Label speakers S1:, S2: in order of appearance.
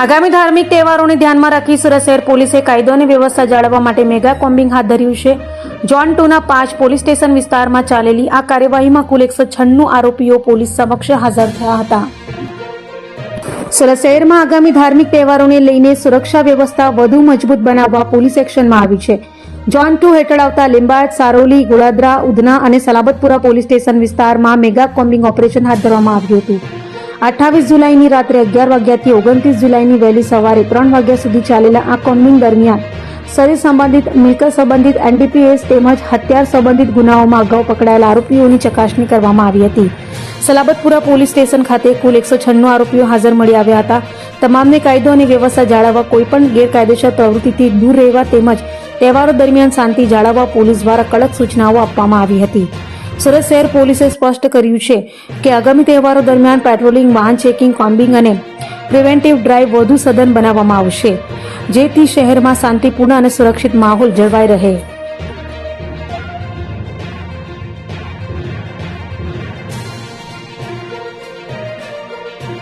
S1: આગામી ધાર્મિક તહેવારોને ધ્યાનમાં રાખી સુરત શહેર પોલીસે કાયદો અને વ્યવસ્થા જાળવવા માટે મેગા કોમ્બિંગ હાથ ધર્યું છે. ઝોન 2ના 5 પોલીસ સ્ટેશન વિસ્તારમાં ચાલેલી આ કાર્યવાહીમાં કુલ 196 આરોપીઓ પોલીસ સમક્ષ હાજર થયા હતા. સુરત શહેરમાં આગામી ધાર્મિક તહેવારોને લઈને સુરક્ષા વ્યવસ્થા વધુ મજબૂત બનાવવા પોલીસ એક્શનમાં આવી છે. ઝોન 2 હેઠળ આવતા લીંબાયત, સારોલી, ગોળાદરા, ઉધના અને સલાબતપુરા પોલીસ સ્ટેશન વિસ્તારમાં મેગા કોમ્બિંગ ઓપરેશન હાથ ધરવામાં આવ્યું હતું. 28 જુલાઈની રાત્રે 11 વાગ્યાથી 29 જુલાઈની વહેલી સવારે 3 વાગ્યા સુધી ચાલેલા આ કોમ્બિંગ દરમિયાન શરીર સંબંધિત, મિલકત સંબંધિત, NDPS તેમજ હથિયાર સંબંધિત ગુનાઓમાં અગાઉ પકડાયેલા આરોપીઓની ચકાસણી કરવામાં આવી હતી. સલાબતપુરા પોલીસ સ્ટેશન ખાતે કુલ 196 આરોપીઓ હાજર મળી આવ્યા હતા. તમામને કાયદો અને વ્યવસ્થા જાળવવા કોઈપણ ગેરકાયદેસર પ્રવૃત્તિથી દૂર રહેવા તેમજ તહેવારો દરમિયાન શાંતિ જાળવવા પોલીસ દ્વારા કડક સૂચનાઓ આપવામાં આવી હતી. સુરત શહેર પોલીસે સ્પષ્ટ કર્યું છે કે આગામી તહેવારો દરમિયાન પેટ્રોલિંગ, વાહન ચેકિંગ, કોમ્બિંગ અને પ્રિવેન્ટિવ ડ્રાઇવ વધુ સઘન બનાવવામાં આવશે, જેથી શહેરમાં શાંતિપૂર્ણ અને સુરક્ષિત માહોલ જળવાઈ રહે.